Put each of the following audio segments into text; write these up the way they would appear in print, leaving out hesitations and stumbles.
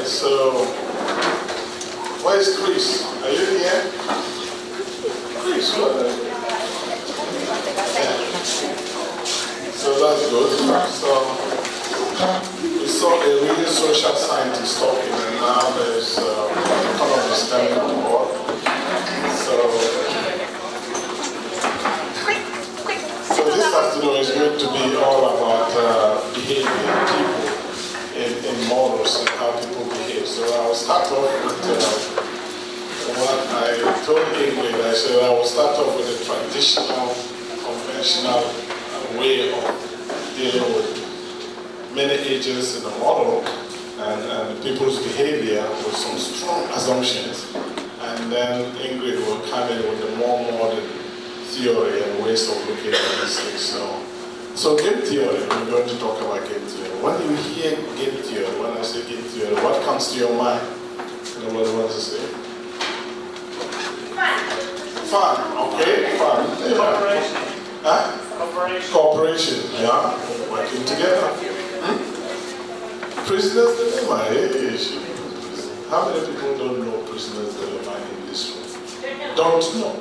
so where's Chris? Are you here? Chris, what? Yeah. So that's good. So we saw a really social scientist talking, and now there's economists coming on board. So this afternoon is going to be all about behavior, people in models and how people behave. So I will start off with what I told Ingrid. I said I will start off with a traditional, conventional way of dealing with many agents in a model and people's behavior with some strong assumptions. And then Ingrid will come in with the more modern theory and ways of looking at these things. So game theory, we're going to talk about game theory. When you hear game theory, when I say game theory, what comes to your mind? Nobody wants to say? Fun, okay, fun. Cooperation. Huh? Cooperation. Cooperation, yeah, working together. Prisoners dilemma, how many people don't know prisoners dilemma in this room? Don't know.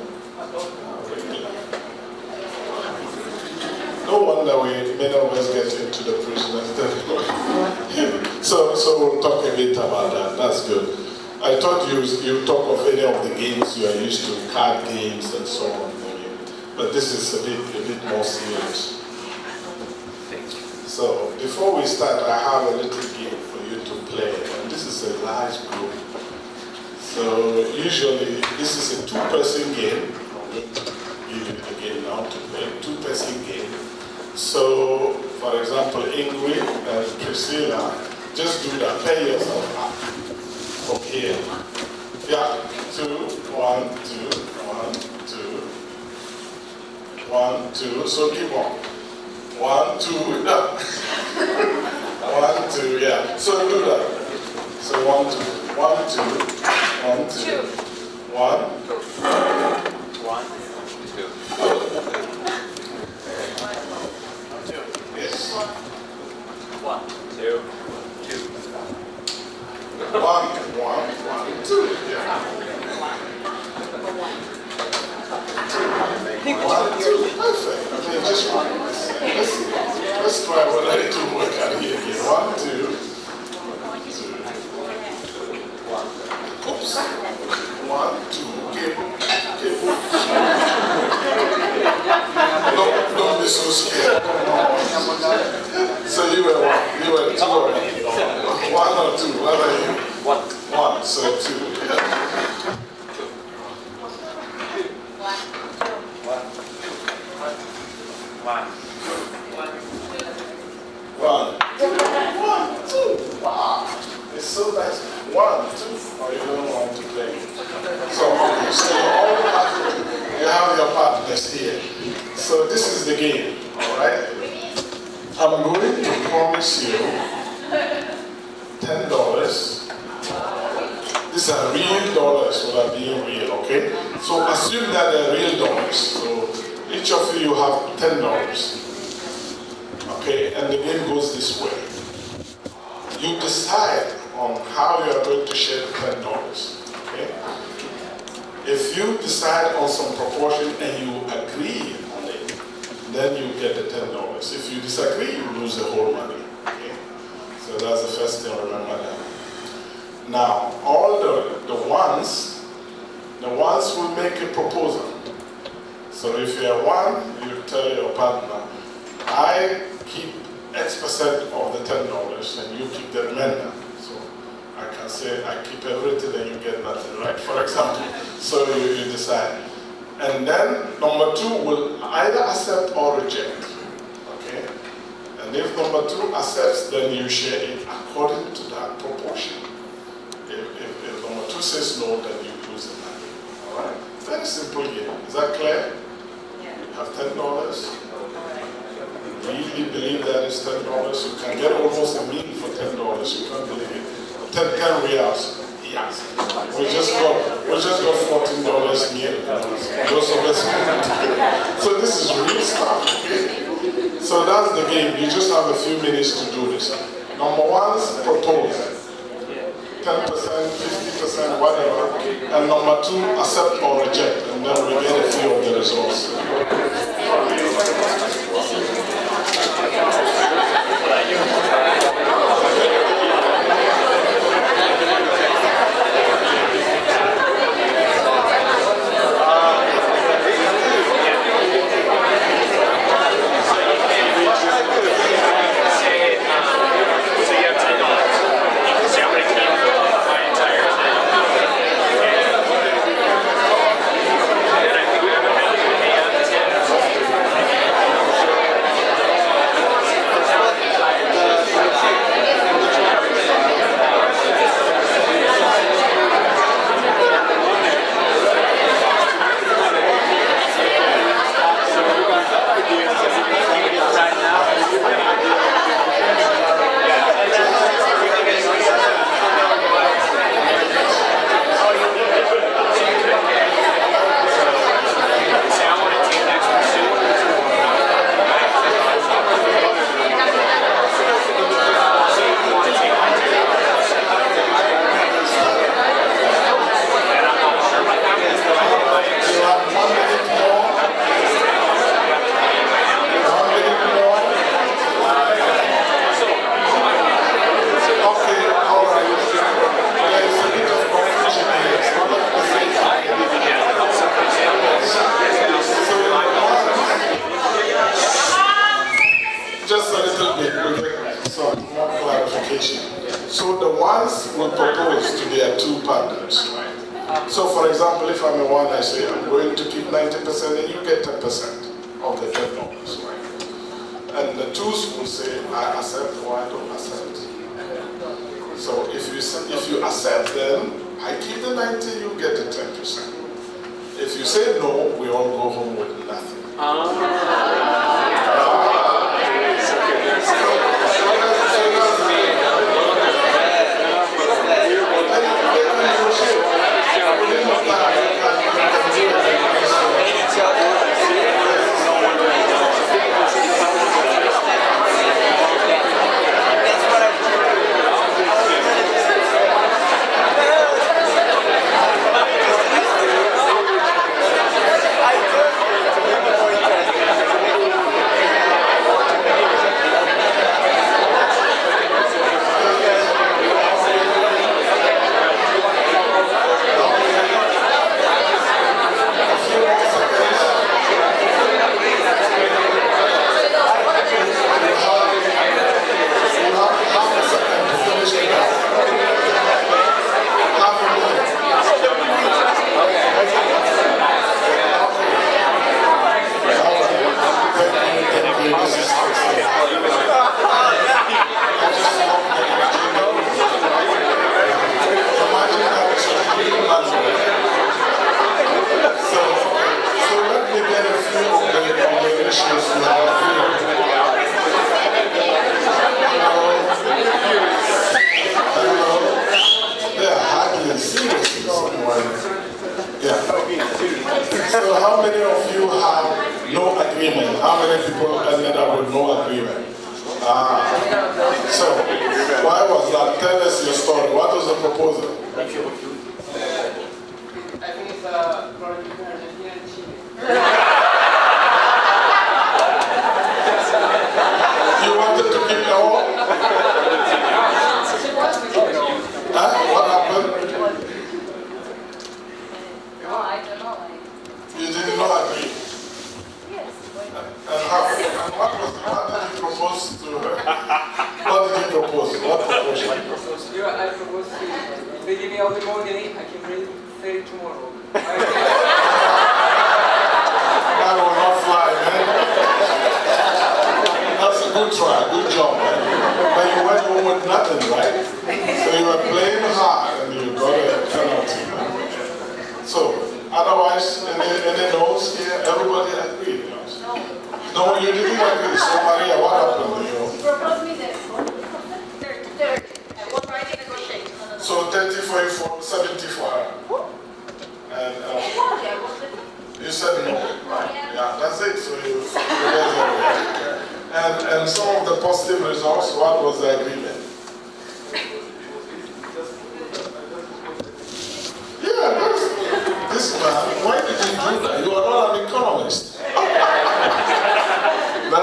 No wonder many of us get into the prisoners dilemma. So we'll talk a bit about that. That's good. I thought you talk of any of the games you are used to, card games and so on. But this is a bit more serious. So before we start, I have a little game for you to play. And this is a large group. So usually this is a two-person game. I'm going to give you the game now to play. Two-person game. So for example, Ingrid and Priscilla, just do that. Pair yourself up from here. Yeah, 2, 1, 2, 1, 2. 1, 2, so keep on. 1, 2, yeah. 1, 2, yeah. So do that. So 1, 2, 1, 2, 1, 2, 1, 1, 2. Yes. 1, 2, 2. 1, 1, 2, yeah. 1, 2, perfect. Okay, just one. Let's try what I do work out here again. 1, 2, 2, 1. Oops. 1, 2, cable. Don't be so scared. So you were 1. You were 2 already. 1 or 2. What are you? 1. 1. So 2. Yeah. 1, 2, 2. Wow. It's so nice. 1, 2. Oh, you don't want to play. So you have your partners here. So this is the game, all right? I'm going to promise you $10. These are real dollars without being real, okay? So assume that they're real dollars. So each of you have $10. Okay, and the game goes this way. You decide on how you are going to share the $10. Okay? If you decide on some proportion and you agree on it, then you get the $10. If you disagree, you lose the whole money. Okay? So that's the first thing, remember that. Now, all the ones will make a proposal. So if you are 1, you tell your partner, I keep X% of the $10 and you keep the remainder. So I can say I keep everything and you get nothing, right? For example. So you decide. And then number 2 will either accept or reject. Okay? And if number 2 accepts, then you share it according to that proportion. If number 2 says no, then you lose the money. Alright? Very simple game. Is that clear? Yeah. You have $10. Really believe that is $10. You can get almost a meal for $10. You can't believe it. 10 reals. Yes. We just got $14 meal. Those of us. So this is real stuff. Okay? So that's the game. You just have a few minutes to do this. Number 1's proposal. 10%, 50%, whatever. And number 2, accept or reject. And then we get a few of the results. So the ones we propose to their 2 partners, right? So for example, if I'm a 1, I say I'm going to keep 90% and you get 10% of the $10, right? And the 2s will say, I accept or I don't accept. So if you accept, then I keep the 90, you get the 10%. If you say no, we all go home with nothing. So how many of you have no agreement? How many people ended up with no agreement? So why was that? Tell us your story. What was the proposal? I think it's for Argentina and Chile. You wanted to keep the war? What happened? I don't know. You did not agree. Yes. And what did you propose to her? What did you propose? What proposal? I propose if they give me all the money, I can read 30 tomorrow. That will not fly, man. That's a good try, good job, man. But you went home with nothing, right? So you were playing hard and you got a penalty. So, otherwise, any notes here? Everybody agreed? No, you didn't agree. So, Maria, what happened? You proposed me this. 30. I was trying to negotiate. So, 30 for you, 70 for her. And you said no. Yeah, that's it. So, you and some of the positive results, what was the agreement? do that. You are not an economist. No,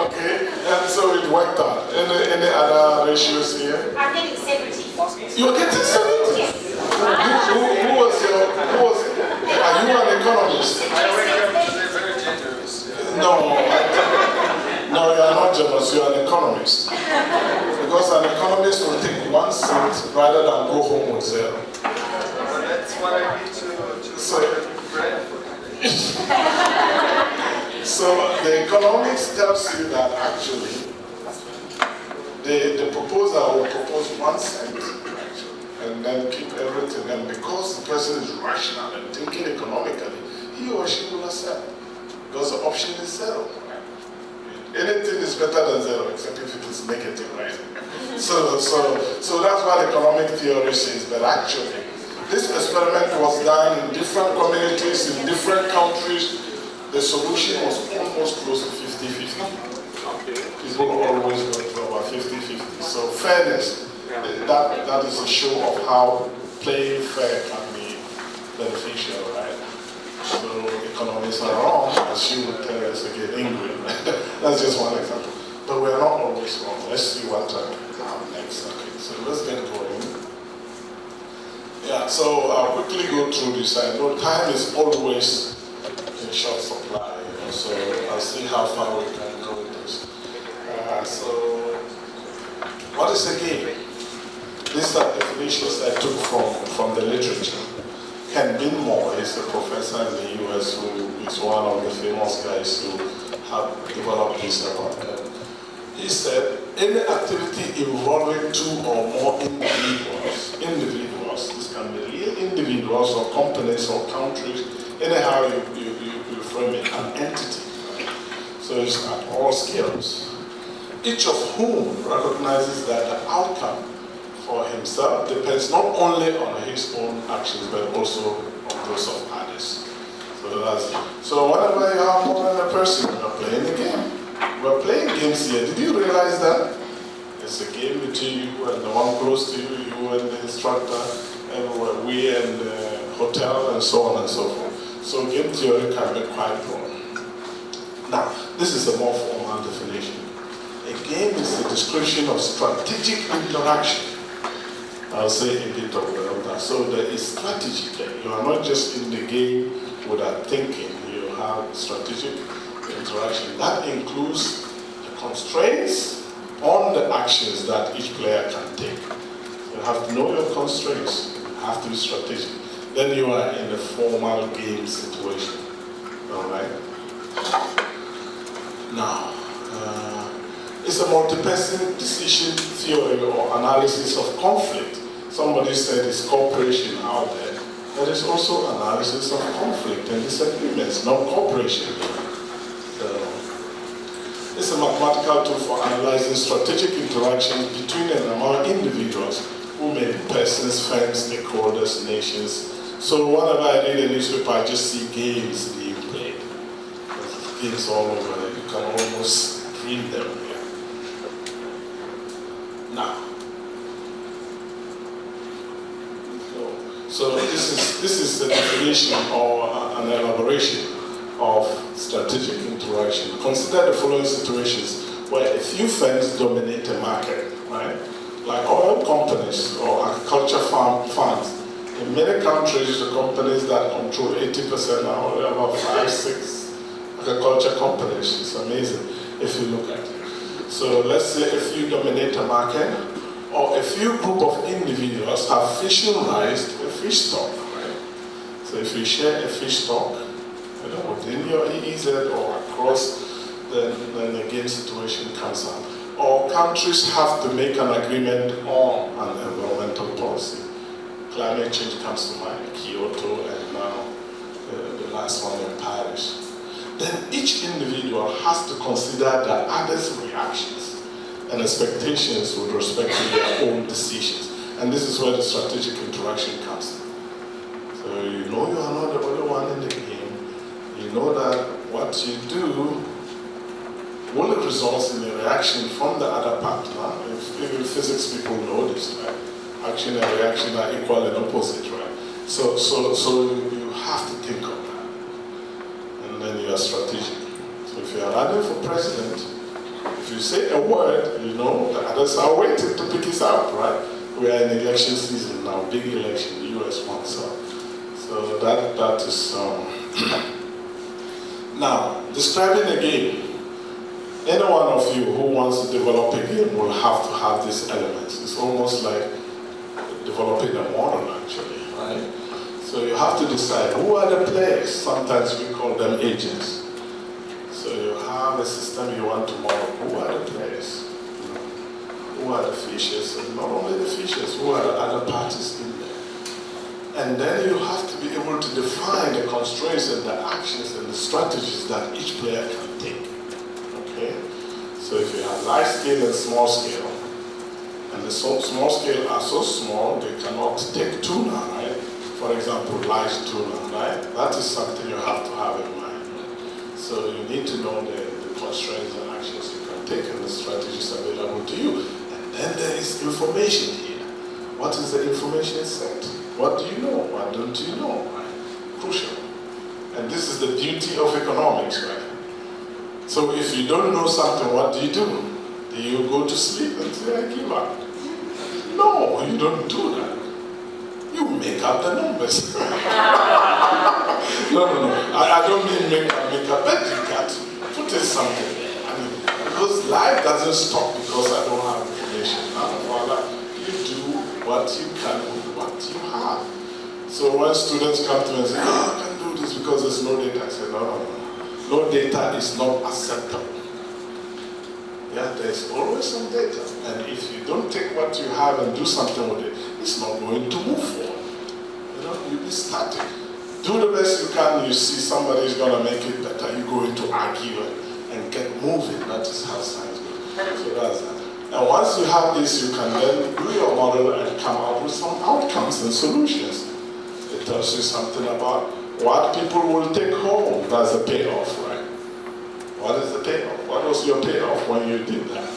okay. And so it worked out. Any other ratios here? I'm getting 70. You're getting 70? Yes. Who was, are you an economist? Very generous. No, you are not generous, you are an economist. Because an economist will take 1 cent rather than go home with 0. Well, that's what I need to So- bread for. So the economics tells you that actually the proposer will propose 1 cent actually, and then keep everything. And because the person is rational and thinking economically, he or she will accept. Because the option is 0. Anything is better than 0 except if it is negative, right? So that's what economic theory says. But actually, this experiment was done in different communities, in different countries. The solution was almost close to 50-50. People always go to about 50-50. So fairness, that is a show of how playing fair can be beneficial, right? So economists are wrong, as she would tell us again, England. That's just one example. But we're not always wrong. Let's see what next. Okay, so let's get going. Yeah, so I'll quickly go through this. I know time is always in short supply, so I'll see how far we can go with this. So, what is a game? These are definitions I took from the literature. Ken Binmore is a professor in the US who is one of the famous guys who have developed this about that. He said, any activity involving 2 or more individuals, this can be real individuals or companies or countries, anyhow you frame it, an entity. So it's at all scales. Each of whom recognizes that the outcome for himself depends not only on his own actions but also on those of others. So whenever you have more than a person, you're playing a game. We're playing games here. Did you realize that? It's a game between you and the one close to you, you and the instructor, and we and the hotel, and so on and so forth. So game theory can be quite broad. Now, this is a more formal definition. A game is a description of strategic interaction. I'll say a bit of that. So there is strategy there. You are not just in the game without thinking. You have strategic interaction. That includes the constraints on the actions that each player can take. You have to know your constraints. You have to be strategic. Then you are in a formal game situation. All right? Now, it's a multi-person decision theory or analysis of conflict. Somebody said it's cooperation out there. There is also analysis of conflict and disagreements, not cooperation. It's a mathematical tool for analyzing strategic interactions between and among individuals who may be persons, firms, stakeholders, nations. So whenever I read a newspaper, I just see games being played. There's games all over. You can almost dream them. Now, so this is the definition or an elaboration of strategic interaction. Consider the following situations where a few firms dominate a market, right? Like oil companies or agriculture farms. In many countries, the companies that control 80% are only about 5-6 agriculture companies. It's amazing if you look at it. So let's say a few dominate a market, or a few group of individuals have fictionalized a fish stock, right? So if you share a fish stock, within your EEZ or across, then the game situation comes up. Or countries have to make an agreement on an environmental policy. Climate change comes to mind, Kyoto, and now the last one in Paris. Then each individual has to consider the other's reactions and expectations with respect to their own decisions. And this is where the strategic interaction comes in. So you know you are not the only one in the game. You know that what you do will result in a reaction from the other partner. Even physics people know this, right? Action and reaction are equal and opposite, right? So you have to think of that. your strategy. So if you are running for president, if you say a word, you know, the others are waiting to pick it up, right? We are in election season now, big election, the US one, so that is, now, describing a game. Any one of you who wants to develop a game will have to have these elements. It's almost like developing a model, actually, right? So you have to decide who are the players. Sometimes we call them agents. So you have a system you want to model. Who are the players? Who are the features? And not only the features, who are the other parties in there? And then you have to be able to define the constraints and the actions and the strategies that each player can take. Okay? So if you have large scale and small scale, and the small scale are so small, they cannot take tuna, right? For example, large tuna, right? That is something you have to have in mind. Right? So you need to know the constraints and actions you can take and the strategies available to you. And then there is information here. What is the information set? What do you know? What don't you know? Right? Crucial. And this is the beauty of economics, right? So if you don't know something, what do? Do you go to sleep and say, I give up? No, you don't do that. You make up the numbers. No. I don't mean make up, but you got to put in something there. I mean, because life doesn't stop because I don't have information. Father, you do what you can with what you have. So when students come to me and say, oh, I can do this because there's no data, I say, no. No data is not acceptable. Yeah, there's always some data. And if you don't take what you have and do something with it, it's not going to move forward. You know, you'll be static. Do the best you can, you see somebody is going to make it better, you go into argue and get moving. That is how science goes. So that's that. And once you have this, you can then do your model and come out with some outcomes and solutions. It tells you something about what people will take home. That's the payoff, right? What is the payoff? What was your payoff when you did that?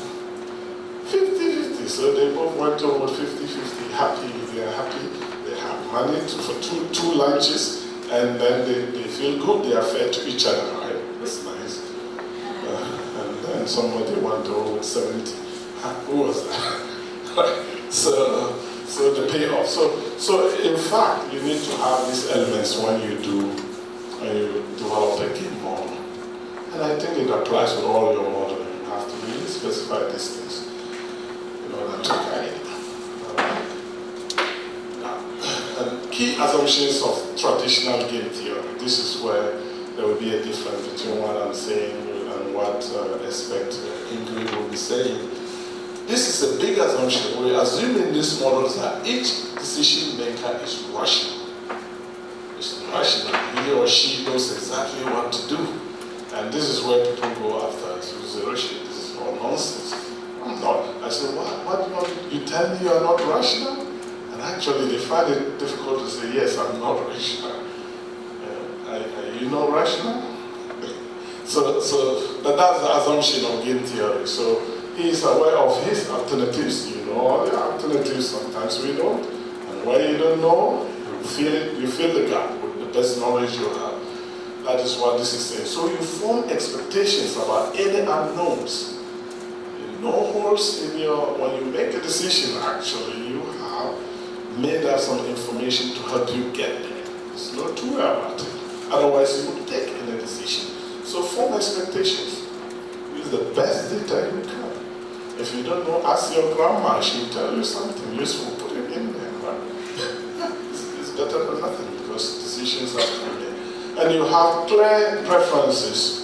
50-50. So they both went over 50-50. Happy, they are happy. They have money for two lunches, and then they feel good. They are fair to each other, right? That's nice. And then somebody went over 70. Who was that? So the payoff. So in fact, you need to have these elements when you develop a game model. And I think it applies to all your modeling. You have to really specify these things in order to guide it. And key assumptions of traditional game theory. This is where there will be a difference between what I'm saying and what I expect IMBeR will be saying. This is a big assumption. We assume in these models that each decision maker is rational. It's rational. He or she knows exactly what to do. And this is where people go after. So Rashid, this is all nonsense. I'm not. I said, what do you want? You tell me you are not rational? And actually they find it difficult to say, yes, I'm not rational. Are you not rational? So that's the assumption of game theory. So he is aware of his alternatives. You know all the alternatives, sometimes we don't. And where you don't know, you fill the gap with the best knowledge you have. That is what this is saying. So you form expectations about any unknowns. No holes in when you make a decision, actually, you have made up some information to help you get there. There's no two way about it. Otherwise, you would take any decision. So form expectations. Use the best data you can. If you don't know, ask your grandma. She'll tell you something useful. Put it in there. Right? It's better than nothing because decisions have to be made. And you have clear preferences.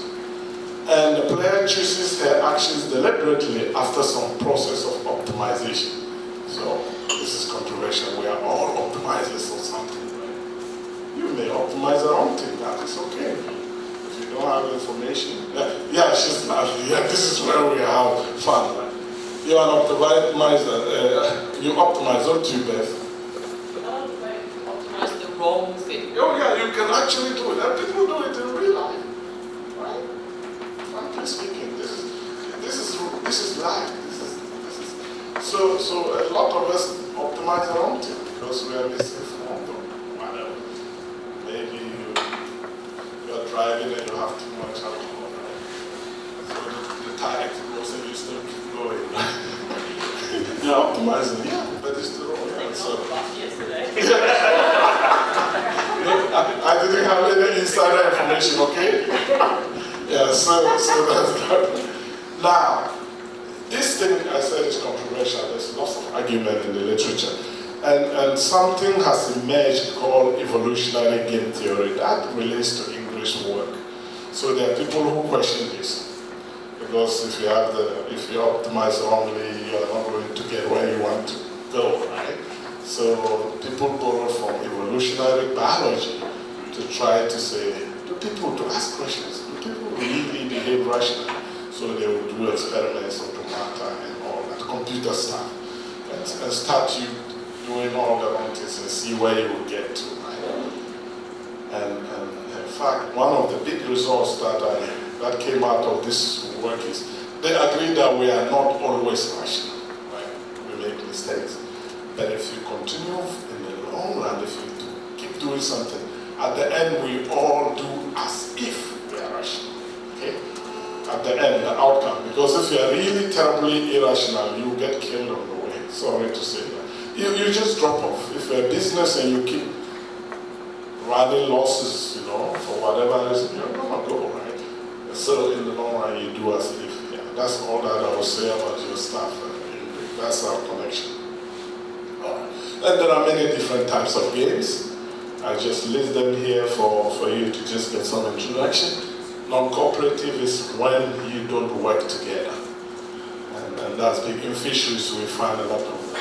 And the player chooses her actions deliberately after some process of optimization. So this is controversial. We are all optimizers of something. Right? You may optimize the wrong thing. That is okay. If you don't have information. Yeah, she's not. Yeah, this is where we have fun. Right? You are an optimizer. You optimize, don't you, Beth? Optimize the wrong thing. Oh yeah, you can actually do it. And people do it in real life. Right? Frankly speaking, this is life. So a lot of us optimize our own thing because we are misinformed or whatever. Maybe you are driving and you have too much alcohol, right? So the tire goes and you still keep going, right? You're optimizing, yeah, but it's the wrong, yeah. So, I didn't have any insider information, okay? Yeah, so that's that. Now, this thing I said is controversial. There's lots of argument in the literature. And something has emerged called evolutionary game theory that relates to English work. So there are people who question this. Because if you optimize wrongly, you are not going to get where you want to go, right? So people borrow from evolutionary biology to try to say, to ask questions. Do people really behave rationally? So they will do experiments on automata and all that, computer stuff, and start you doing all the wrong things and see where you will get to, right? And in fact, one of the big results that came out of this work is they agree that we are not always rational, right? We make mistakes. But if you continue in the long run, if you keep doing something, at the end we all do as if we are rational, okay? At the end, the outcome. Because if you are really terribly irrational, you get killed on the way. Sorry to say that. You just drop off. If you're a business and you keep running losses, for whatever reason, you're not going to go, right? So in the long run, you do as if. Yeah, that's all that I will say about your stuff. That's our connection. All right. And there are many different types of games. I just list them here for you to just get some introduction. Non-cooperative is when you don't work together. And that's big. In fisheries, we find a lot of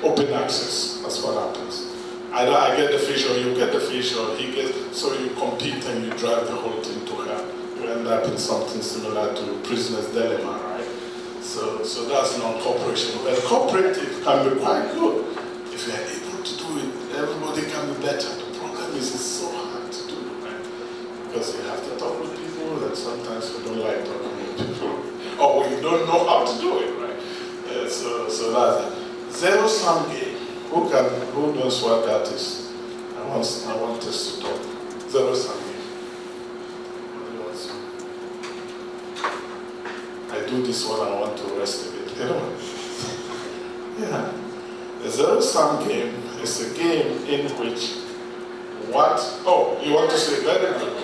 open access. That's what happens. Either I get the fish or you get the fish or he gets, so you compete and you drive the whole thing to hell. You end up in something similar to prisoner's dilemma, right? So that's non-cooperation. But cooperative can be quite good. If you're able to do it, everybody can be better. The problem is it's so hard to do, right? Because you have to talk with people and sometimes we don't like talking with people. Or we don't know how to do it, right? So that's it. Zero-sum game. Who knows what that is? I want us to talk. Zero-sum game. I do this when I want to rest a bit. Yeah. The zero-sum game is a game in which you want to say very good.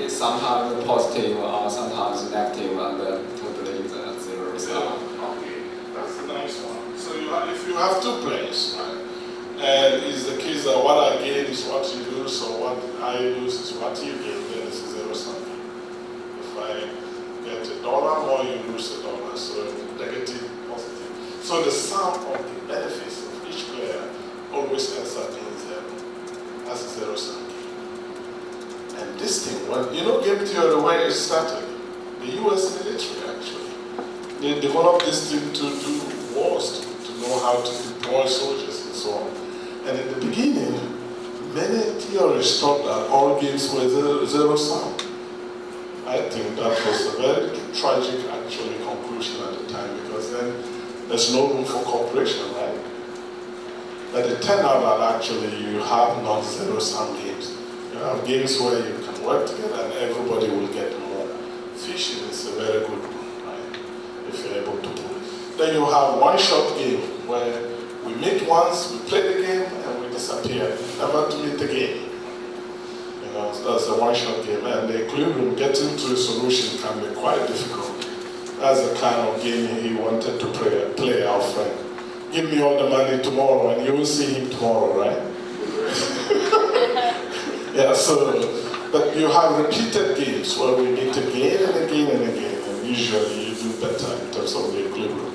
Sometimes positive or sometimes negative and totally the zero sum. Okay, that's a nice one. So if you have two players, right, and it's the case that what I gain is what you lose, or what I lose is what you gain, then it's a zero-sum game. If I get $1 more, you lose $1, so negative, positive. So the sum of the benefits of each player always ends up being zero. That's a zero-sum game. And this thing, game theory, where it started, the US military actually, they developed this thing to do wars, to know how to deploy soldiers and so on. And in the beginning, many theorists thought that all games were zero-sum. I think that was a very tragic, actually, conclusion at the time, because then there's no room for cooperation, right? But it turned out that actually you have non-zero-sum games. You have games where you can work together and everybody will get more. Fishing is a very good one, right? If you're able to do it. Then you have one-shot game where we meet once, we play the game, and we disappear. Never to meet again. So that's a one-shot game. And the equilibrium, getting to a solution can be quite difficult. That's the kind of game he wanted to play, our friend. Give me all the money tomorrow, and you will see him tomorrow, right? Yeah, but you have repeated games where we meet again and again and again, and usually you do better in terms of the equilibrium.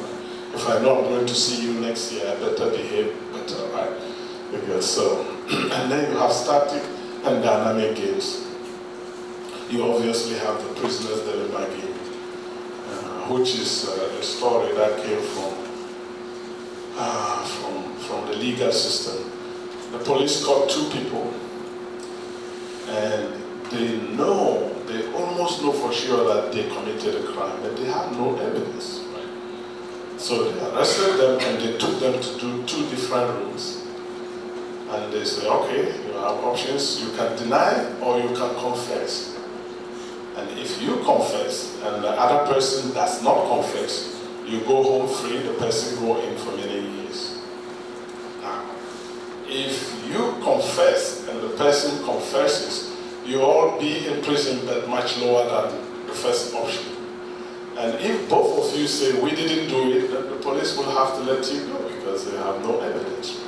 If I know I'm going to see you next year, I better behave better, right? Because and then you have static and dynamic games. You obviously have the prisoner's dilemma game, which is a story that came from the legal system. The police caught two people, and they almost know for sure that they committed a crime, but they have no evidence, right? So they arrested them and they took them to do two different rooms. And they say, okay, you have options. You can deny or you can confess. And if you confess and the other person does not confess, you go home free, the person go in for many years. Now, if you confess and the person confesses, you all be in prison but much lower than the first option. And if both of you say we didn't do it, then the police will have to let you go because they have no evidence.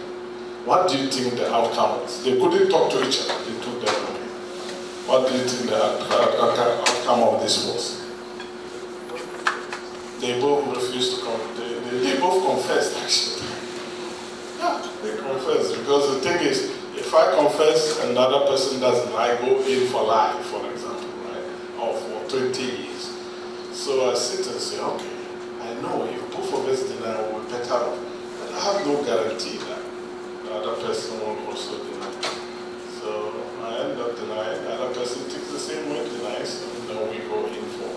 What do you think the outcome is? They couldn't talk to each other, they took them away. What do you think the outcome of this was? They both refused to come. They both confessed, actually. Yeah, they confessed. Because the thing is, if I confess and the other person doesn't, I go in for life, for example, right? Or for 20 years. So I sit and say, okay, I know if both of us deny, we'll be better off. But I have no guarantee that the other person will also deny. So I end up denying, the other person takes the same way, denies, and then we go in for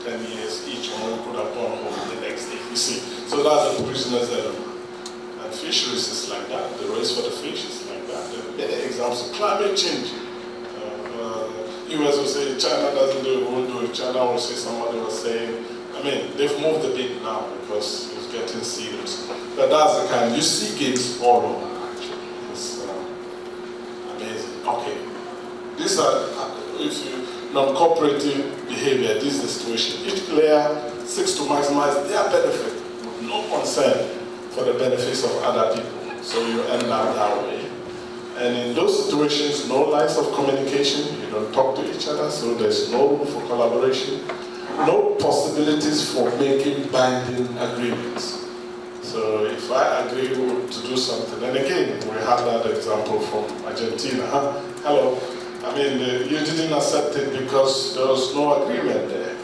10 years each. One could have gone home the next day, you see. So that's the prisoner's dilemma. And fisheries is like that. The race for the fish is like that. There are many examples of climate change. US will say China doesn't do it, won't do it. China will say somebody was saying, I mean, they've moved a bit now because it's getting serious. But that's the kind, you see games all over actually. It's amazing. Okay. These are, if you, non-cooperative behavior, this is the situation. Each player seeks to maximize their benefit with no concern for the benefits of other people. So you end up that way. And in those situations, no lines of communication, you don't talk to each other, so there's no room for collaboration, no possibilities for making binding agreements. So if I agree to do something, and again, we have that example from Argentina. Hello, I mean, you didn't accept it because there was no agreement there.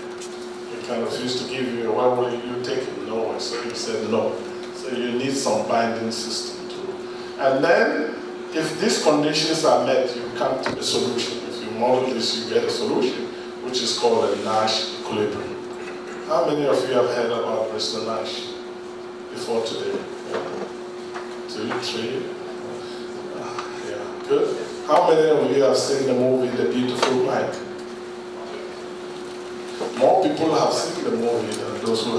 He can refuse to give you, why will you take it? No, so you said no. So you need some binding system too. And then, if these conditions are met, you come to a solution. If you model this, you get a solution, which is called a Nash equilibrium. How many of you have heard about Mr. Nash before today? 2, 3? Yeah, good. How many of you have seen the movie The Beautiful Mind? More people have seen the movie than those who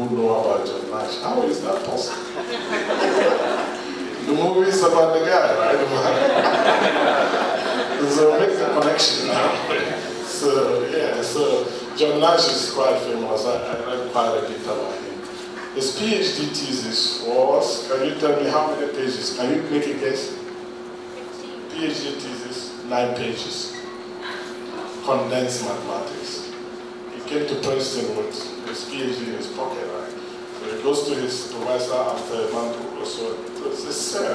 know about John Nash. How is that possible? The movie is about the guy, right? So make the connection now. So yeah, so John Nash is quite famous. I read quite a bit about him. His PhD thesis was, can you tell me how many pages? Can you make a guess? 15. PhD thesis, 9 pages. Condensed mathematics. He came to Princeton with his PhD in his pocket, right? So he goes to his supervisor after a month or so. He says, sir,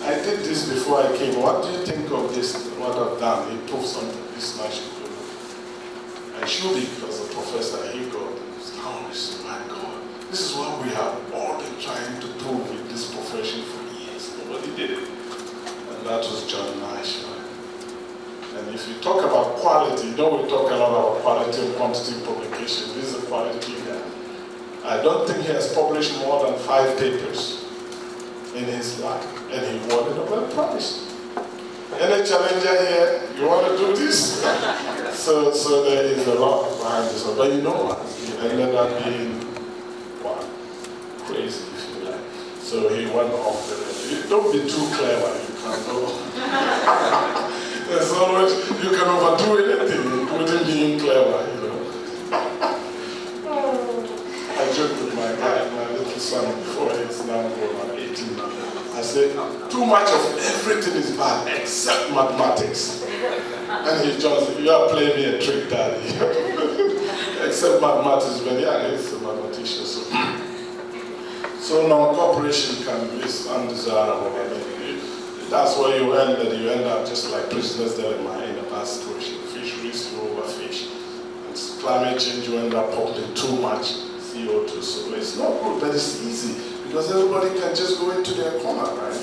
I did this before I came. What do you think of this, what I've done? He proved something, this Nash equilibrium. I should be, because the professor, he got astonished. My God, this is what we have all been trying to prove in this profession for years. Nobody did it. And that was John Nash. Right? And if you talk about quality, we talk a lot about quality and quantity publication. This is a quality guy. I don't think he has published more than 5 papers in his life, and he won the Nobel Prize. Any challenger here, you want to do this? So there is a lot behind this. But you know what? He ended up being, crazy if you like. So he went off the rail. Don't be too clever, you can't go. There's always, you can overdo anything, including being clever, you know. I joke with my guy, my little son, before he's now grown, 18 now. I say, too much of everything is bad except mathematics. And he just, you are playing me a trick, daddy. Except mathematics, but yeah, he's a mathematician. So non-cooperation can be undesirable. I mean, that's where you end up just like prisoners dilemma in a bad situation. Fisheries, you overfish. And climate change, you end up pumping too much CO2. So it's not good, but it's easy because everybody can just go into their corner, right?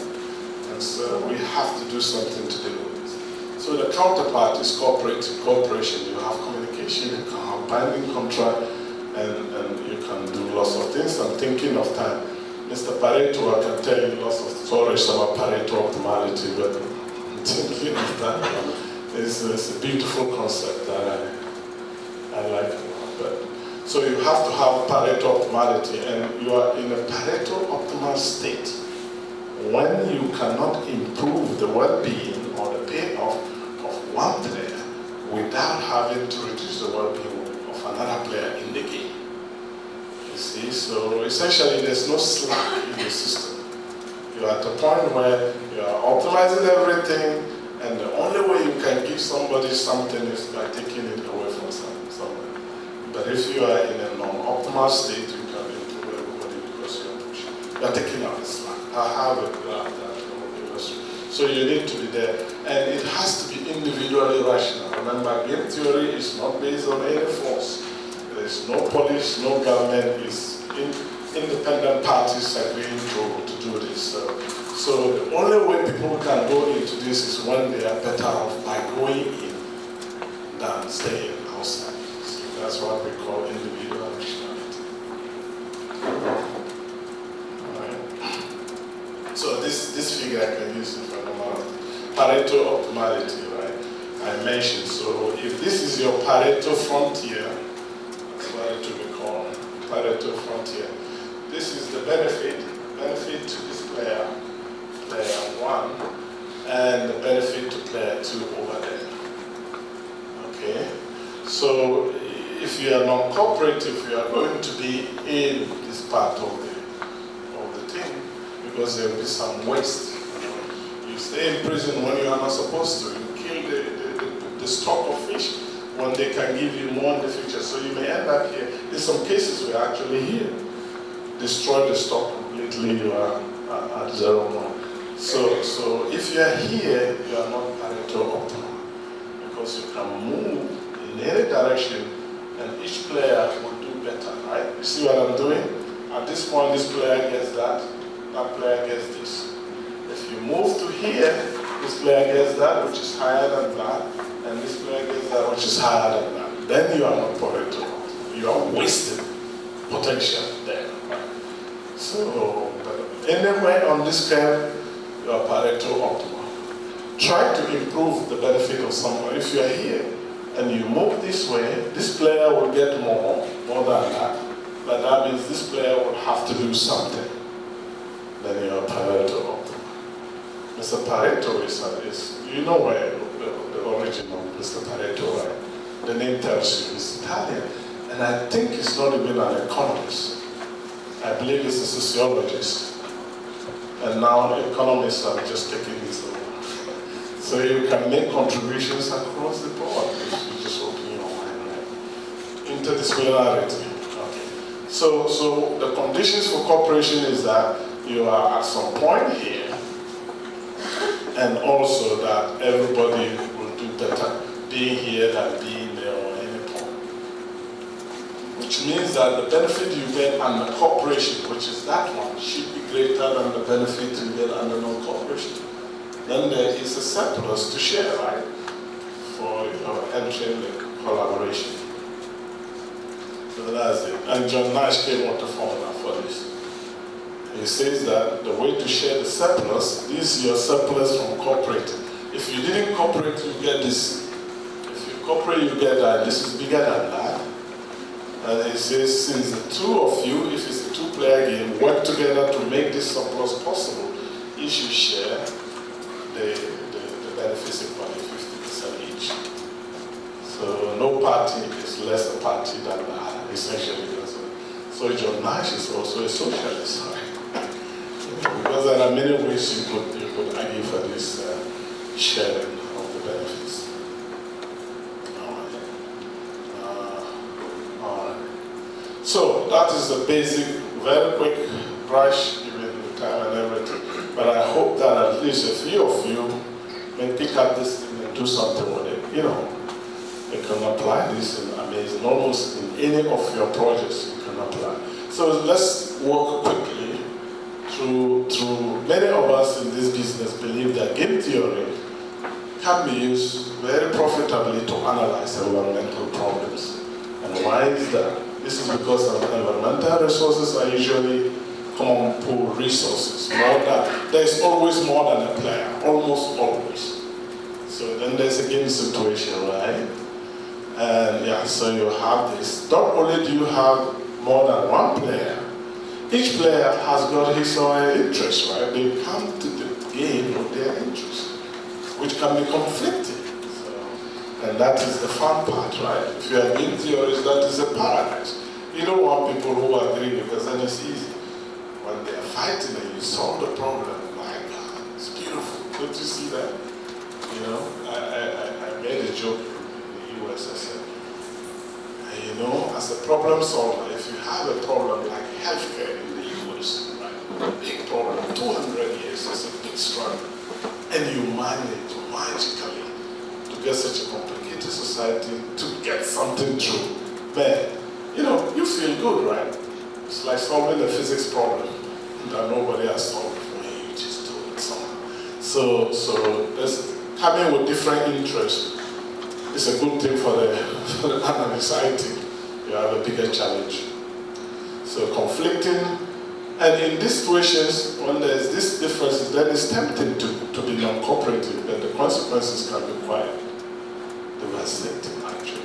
And so we have to do something to deal with this. So the counterpart is cooperation. You have communication, you can have binding contract, and you can do lots of things. I'm thinking of time. Mr. Pareto, I can tell you lots of stories about Pareto optimality, but I'm thinking of that one. It's a beautiful concept that I like a lot. But, so you have to have Pareto optimality, and you are in a Pareto optimal state when you cannot improve the well-being or the payoff of one player without having to reduce the well-being of another player in the game. You see, so essentially there's no slack in the system. You're at a point where you are optimizing everything, and the only way you can give somebody something is by taking it away from someone. But if you are in a non-optimal state, you can improve everybody because you're taking out the slack. I have a graph that so you need to be there. And it has to be individually rational. Remember, game theory is not based on any force. There is no police, no government. It's independent parties agreeing to do this. So the only way people can go into this is when they are better off by going in than staying outside. So that's what we call individual rationality. Alright. So this figure I can use for the moment. Pareto optimality, right? I mentioned. So if this is your Pareto frontier, that's what it will be called, Pareto frontier. This is the benefit to this player 1, and the benefit to player 2 over there. Okay? So if you are non-cooperative, you are going to be in this part of the thing because there will be some waste. You stay in prison when you are not supposed to. You kill the stock of fish when they can give you more in the future. So you may end up here. In some cases, we are actually here. Destroy the stock completely, you are at 0.1. So if you are here, you are not Pareto optimal because you can move in any direction and each player will do better, right? You see what I'm doing? At this point, this player gets that player gets this. If you move to here, this player gets that, which is higher than that, and this player gets that, which is higher than that. Then you are not Pareto optimal. You are wasting potential there. So, anyway, on this curve, you are Pareto optimal. Try to improve the benefit of someone. If you are here and you move this way, this player will get more than that. But that means this player will have to do something. Then you are Pareto optimal. Mr. Pareto is you know where the origin of Mr. Pareto, right? The name tells you it's Italian. And I think he's not even an economist. I believe he's a sociologist. And now economists are just taking this over. So you can make contributions across the board if you just open your mind, right? Interdisciplinarity. Okay. So the conditions for cooperation is that you are at some point here, and also that everybody will do better being here than being there or any point. Which means that the benefit you get under cooperation, which is that one, should be greater than the benefit you get under non-cooperation. Then there is a surplus to share, right? For your entering the collaboration. So that's it. And John Nash came up with the formula for this. He says that the way to share the surplus, this is your surplus from cooperating. If you didn't cooperate, you get this. If you cooperate, you get that. This is bigger than that. And he says, since the two of you, if it's a two-player game, work together to make this surplus possible, you should share the benefits equally 50% each. So no party is less a party than the other, essentially. So John Nash is also a socialist, right? Because there are many ways you could argue for this sharing of the benefits. So that is the basic, very quick brush, given the time and everything. But I hope that at least a few of you may pick up this thing and do something with it. You know, you can apply this in amazing, almost in any of your projects you can apply. So let's walk quickly through many of us in this business believe that game theory can be used very profitably to analyze environmental problems. And why is that? This is because environmental resources are usually common pool resources. There's always more than a player, almost always. So then there's a game situation, right? And yeah, so you have this. Not only do you have more than one player, each player has got his or her interest, right? They come to the game with their interest, which can be conflicting. And that is the fun part, right? If you are in theories, that is a paradise. You don't want people who agree because then it's easy. When they are fighting and you solve the problem, my God, it's beautiful. Don't you see that? You know, I made a joke in the US. I said, you know, as a problem solver, if you have a problem like healthcare in the US, right, a big problem, 200 years is a big struggle, and you manage magically to get such a complicated society to get something through, man, you know, you feel good, right? It's like solving a physics problem that nobody has solved before. You just do it somehow. So there's coming with different interests. It's a good thing for the analytic. You have a bigger challenge. So conflicting, and in these situations, when there's this difference, then it's tempting to be non-cooperative, and the consequences can be quite devastating, actually,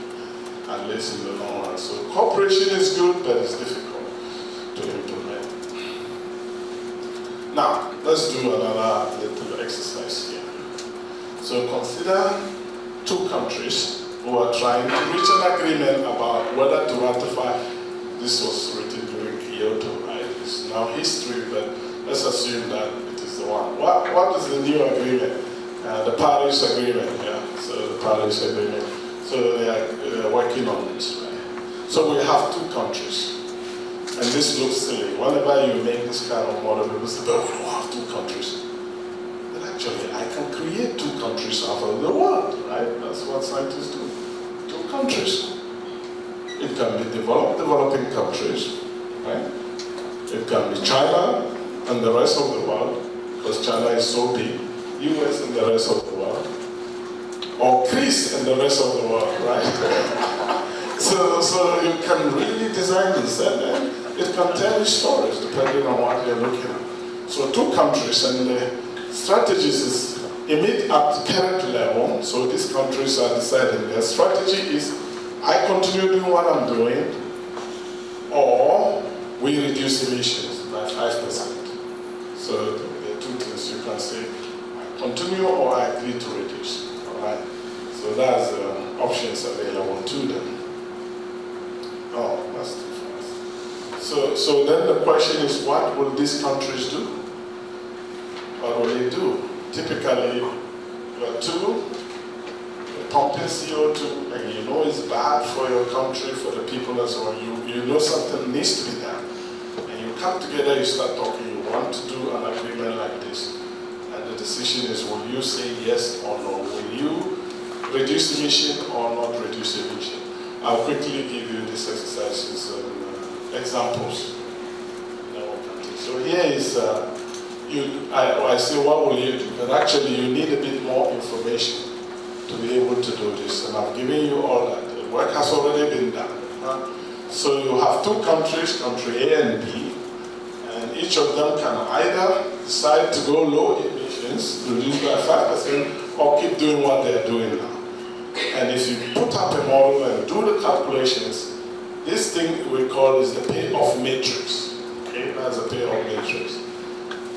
at least in the long run. So cooperation is good, but it's difficult to implement. Now, let's do another little exercise here. So consider two countries who are trying to reach an agreement about whether to ratify. This was written during Kyoto, right? It's now history, but let's assume that it is the one. What is the new agreement? The Paris Agreement, yeah. So the Paris Agreement. So they are working on this, right? So we have two countries. And this looks silly. Whenever you make this kind of model, people say, but we don't have two countries. But actually, I can create two countries out of the world, right? That's what scientists do. Two countries. It can be developing countries, right? It can be China and the rest of the world, because China is so big, US and the rest of the world, or Greece and the rest of the world, right? so you can really design this, and then it can tell you stories depending on what you're looking at. So two countries, and the strategies is emit at current level, so these countries are deciding their strategy is I continue doing what I'm doing, or we reduce emissions by 5%. So there are two things you can say, I continue or I agree to reduce, all right? So that's options available to them. Oh, that's too fast. So then the question is, what will these countries do? What will they do? Typically, you are two, pumping CO2, and you know it's bad for your country, for the people as well. You know something needs to be done. And you come together, you start talking, you want to do an agreement like this. And the decision is, will you say yes or no? Will you reduce emission or not reduce emission? I'll quickly give you these exercises and examples. So here is, I say, what will you do? But actually, you need a bit more information to be able to do this. And I've given you all that. The work has already been done. So you have two countries, country A and B, and each of them can either decide to go low emissions, reduce by 5%, or keep doing what they're doing now. And if you put up a model and do the calculations, this thing we call is the payoff matrix. Okay, that's a payoff matrix.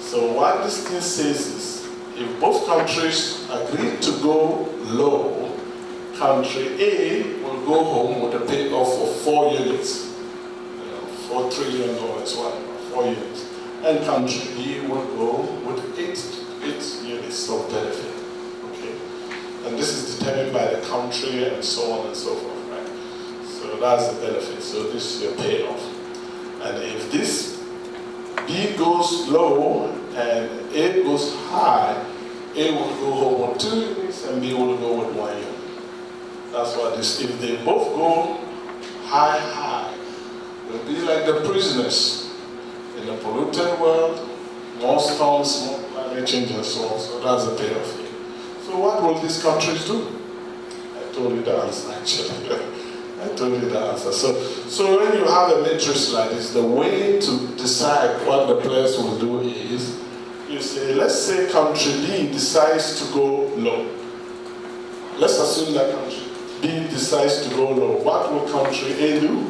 So what this thing says is, if both countries agree to go low, country A will go home with a payoff of 4 units, $4 trillion, whatever, 4 units. And country B will go with 8 units of benefit. Okay? And this is determined by the country and so on and so forth, right? So that's the benefit. So this is your payoff. And if this B goes low and A goes high, A will go home with 2 units and B will go with 1 unit. That's what this, if they both go high, they'll be like the prisoners in a polluted world, more storms, more climate change and so on. So that's the payoff here. So what will these countries do? I told you the answer actually. I told you the answer. So when you have a matrix like this, the way to decide what the players will do is, you say, let's say country B decides to go low. Let's assume that country B decides to go low. What will country A do?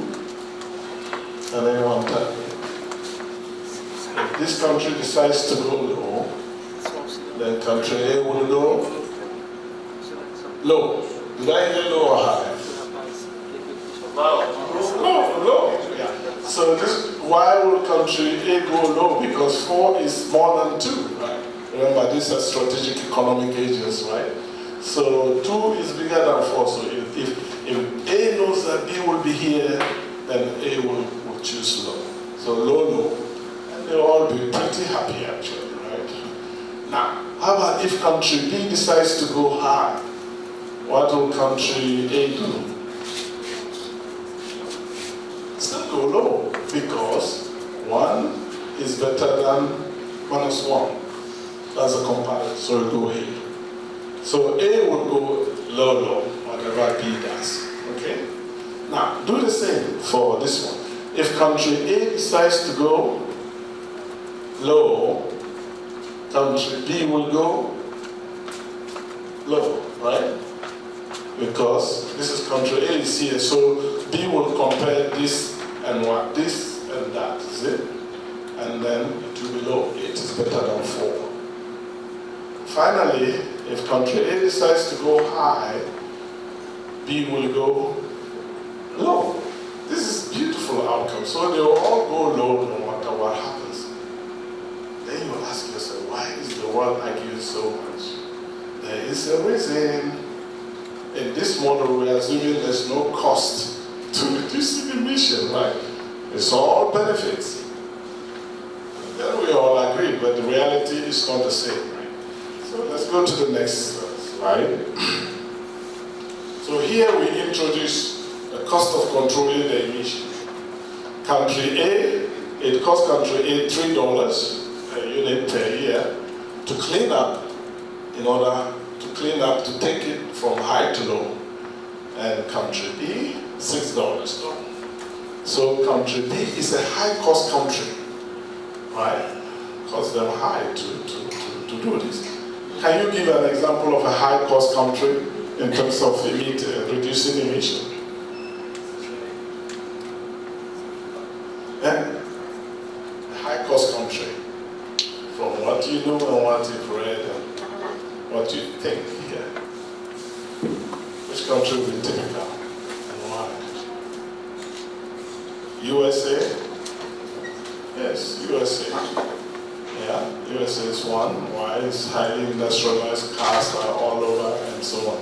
Can anyone tell me? If this country decides to go low, then country A will go low. Did I hear low or high? Low. Yeah. So why will country A go low? Because 4 is more than 2, right? Remember, these are strategic economic agents, right? So 2 is bigger than 4. So if A knows that B will be here, then A will choose low. So low. And they'll all be pretty happy actually, right? Now, how about if country B decides to go high? What will country A do? Still go low, because 1 is better than -1. That's a comparison, so it'll go here. So A will go low, whatever B does, okay? Now, do the same for this one. If country A decides to go low, country B will go low, right? Because this is country A is here, so B will compare this and what, this and that, is it? And then it will be low. 8 is better than 4. Finally, if country A decides to go high, B will go low. This is beautiful outcome. So they will all go low no matter what happens. Then you will ask yourself, why is the world arguing so much? There is a reason. In this model, we are assuming there's no cost to reducing emission, right? It's all benefits. And then we all agree, but the reality is not the same, right? So let's go to the next slide. So here we introduce the cost of controlling the emission. Country A, it costs country A $3 per unit per year to clean up, in order to take it from high to low. And country B, $6. So country B is a high-cost country, right? Costs them high to do this. Can you give an example of a high-cost country in terms of reducing emission? And a high-cost country, from what you know and what you've read and what you think here. Which country will be typical and why? USA? Yes, USA. Yeah, USA is one. Why? It's highly industrialized, cars are all over and so on.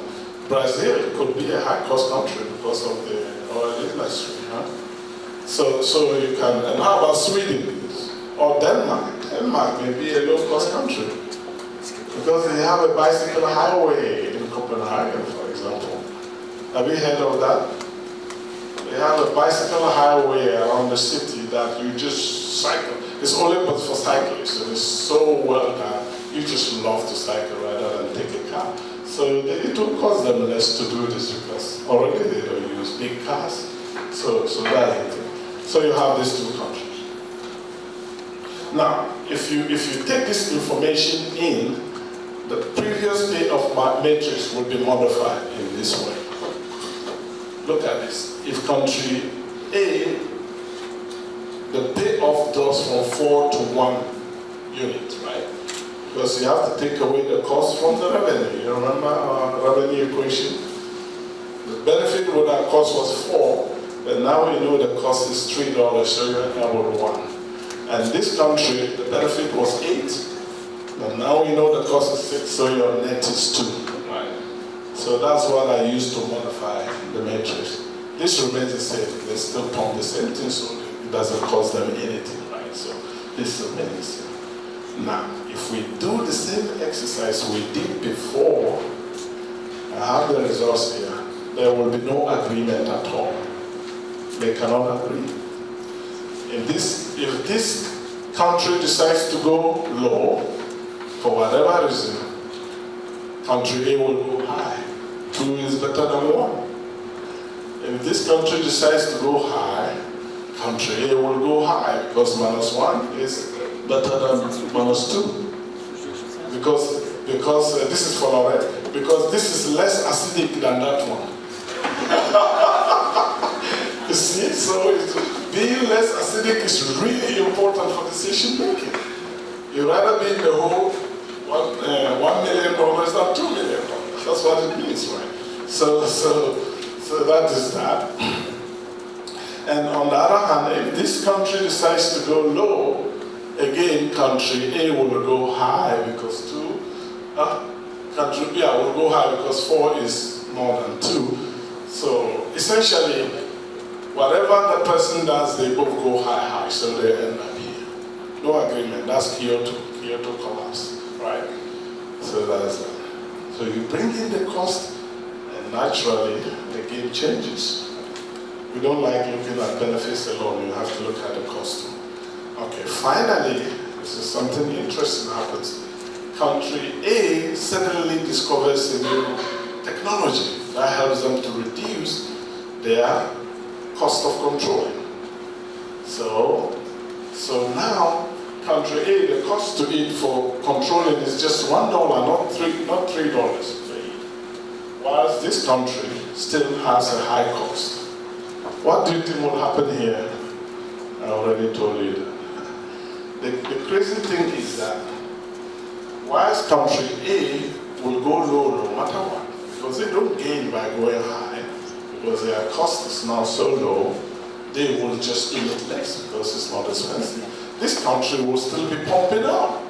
Brazil could be a high-cost country because of the oil industry. Huh? So you can, and how about Sweden? Or Denmark? Denmark may be a low-cost country because they have a bicycle highway in Copenhagen, for example. Have you heard of that? They have a bicycle highway around the city that you just cycle. It's only but for cyclists, and it's so well done. You just love to cycle rather than take a car. So it will cost them less to do this because already they don't use big cars. So that's it. So you have these two countries. Now, if you take this information in, the previous state of matrix will be modified in this way. Look at this. If country A, the payoff goes from 4 to 1 unit, right? Because you have to take away the cost from the revenue. You remember our revenue equation? The benefit with that cost was 4, but now we know the cost is $3, so you end up with 1. And this country, the benefit was 8, but now we know the cost is 6, so your net is 2. Right? So that's what I used to modify the matrix. This remains the same. They still pump the same thing, so it doesn't cost them anything, right? So this remains the same. Now, if we do the same exercise we did before, I have the results here. There will be no agreement at all. They cannot agree. If this country decides to go low, for whatever reason, country A will go high. 2 is better than 1. If this country decides to go high, country A will go high because -1 is better than -2. Because this is for Lorette, because this is less acidic than that one. You see, so being less acidic is really important for decision making. You'd rather be in the hole $1 million than $2 million. That's what it means, right? So that is that. And on the other hand, if this country decides to go low, again, country A will go high because country B will go high because 4 is more than 2. So essentially, whatever the person does, they both go high, so they end up here. No agreement. That's Kyoto collapse, right? So that's that. So you bring in the cost, and naturally the game changes. We don't like looking at benefits alone. You have to look at the cost too. Okay, finally, this is something interesting happens. Country A suddenly discovers a new technology that helps them to reduce their cost of controlling. So now, country A, the cost to it for controlling is just $1, not $3 per each. Whilst this country still has a high cost. What do you think will happen here? I already told you that. The crazy thing is that whilst country A will go low no matter what, because they don't gain by going high, because their cost is now so low, they will just emit less because it's not expensive. This country will still be pumping up,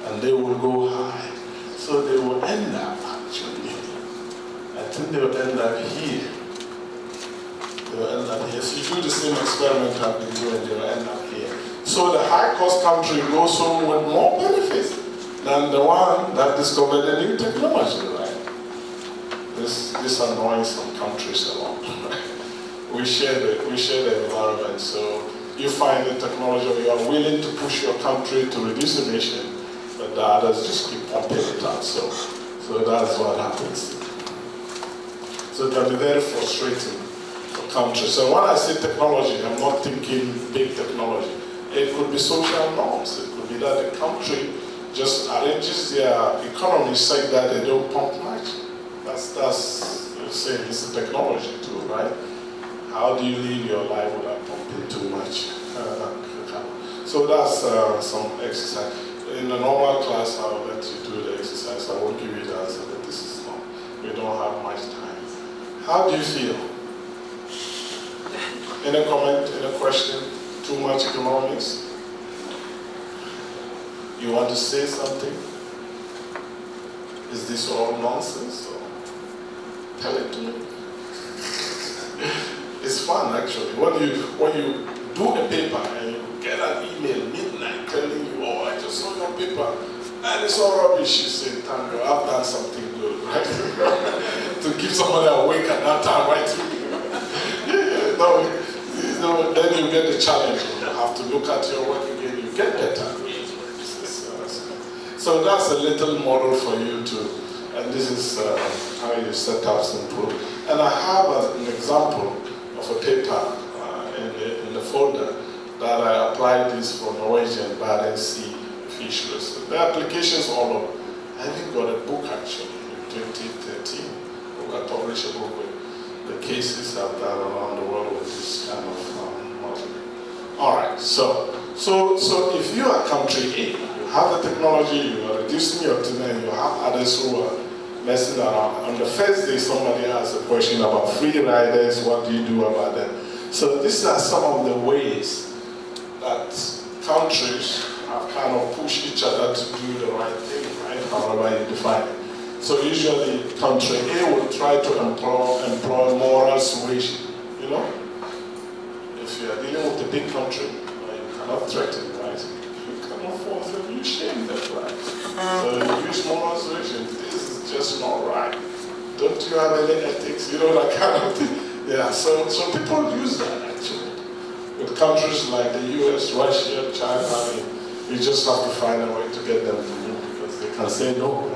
and they will go high. So they will end up actually, I think they will end up here. They will end up here. So you do the same experiment I've been doing, they will end up here. So the high cost country goes home with more benefits than the one that discovered the new technology, right? This annoys some countries a lot. We share the environment, so you find the technology, you are willing to push your country to reduce emission, but the others just keep pumping it out. So that's what happens. So it can be very frustrating for countries. So when I say technology, I'm not thinking big technology. It could be social norms. It could be that the country just arranges their economy such that they don't pump much. That's saying it's a technology too, right? How do you live your life without pumping too much? So that's some exercise. In a normal class, I'll let you do the exercise. I won't give you the answer, but this is not. We don't have much time. How do you feel? Any comment, any question? Too much economics? You want to say something? Is this all nonsense? Or tell it to me. It's fun actually. When you do a paper and you get an email midnight telling you, oh, I just saw your paper and it's all rubbish, you say, thank God, I've done something good, right? To keep somebody awake at that time, right? Then you get the challenge. You have to look at your work again, you get better. So that's a little model for you to, and this is how you set up simple. And I have an example of a paper in the folder that I applied this for Norwegian Barents Sea fisheries. There are applications all over. I even got a book actually in 2013. I published a book with the cases I've done around the world with this kind of model. All right, so if you are country A, you have the technology, you are reducing your demand, you have others who are messing around. On the first day, somebody asked a question about free riders, what do you do about them? So these are some of the ways that countries have kind of pushed each other to do the right thing, right? However you define it. So usually country A will try to employ moral suasion, you know? If you are dealing with a big country, you cannot threaten, right? You cannot force them, you shame them, right? So you use moral suasion. This is just not right. Don't you have any ethics? You know, that kind of thing. Yeah, so people use that actually. With countries like the US, Russia, China, you just have to find a way to get them to move because they can say no.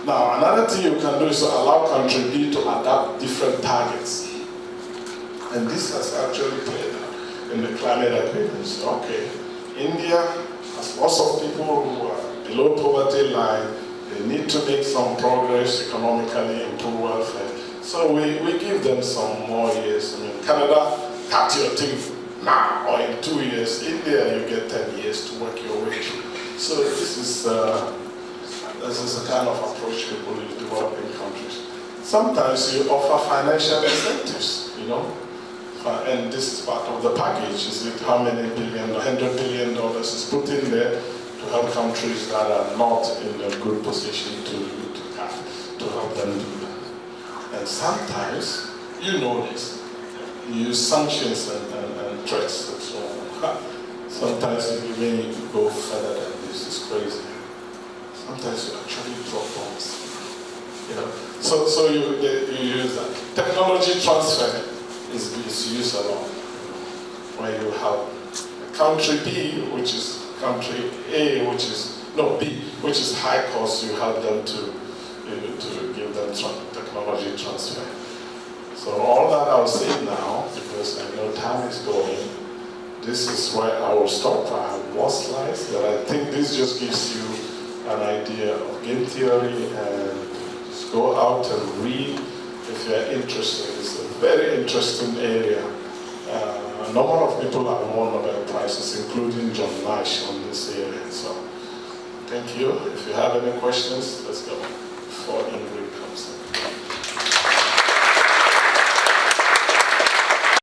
Now, another thing you can do is to allow country B to adapt different targets. And this has actually played out in the climate agreements. Okay, India has lots of people who are below poverty line. They need to make some progress economically, improve welfare. So we give them some more years. I mean, Canada, cut your thing now, or in 2 years. India, you get 10 years to work your way through. So this is the kind of approach people use in developing countries. Sometimes you offer financial incentives, you know, and this is part of the package. Is it how many billion, $100 billion is put in there to help countries that are not in a good position to help them do that. And sometimes, you know this, you use sanctions and threats and so on. Sometimes even you go further than this, it's crazy. Sometimes you actually drop bombs. You know? So you use that. Technology transfer is used a lot. Where you have country B, which is country A, which is, no, B, which is high cost, you help them to give them technology transfer. So all that I'll say now, because I know time is going, this is where I will stop. I have more slides, but I think this just gives you an idea of game theory, and just go out and read if you're interested. It's a very interesting area. A number of people have won Nobel Prizes, including John Nash, on this area. So, thank you. If you have any questions, let's go before Ingrid comes in.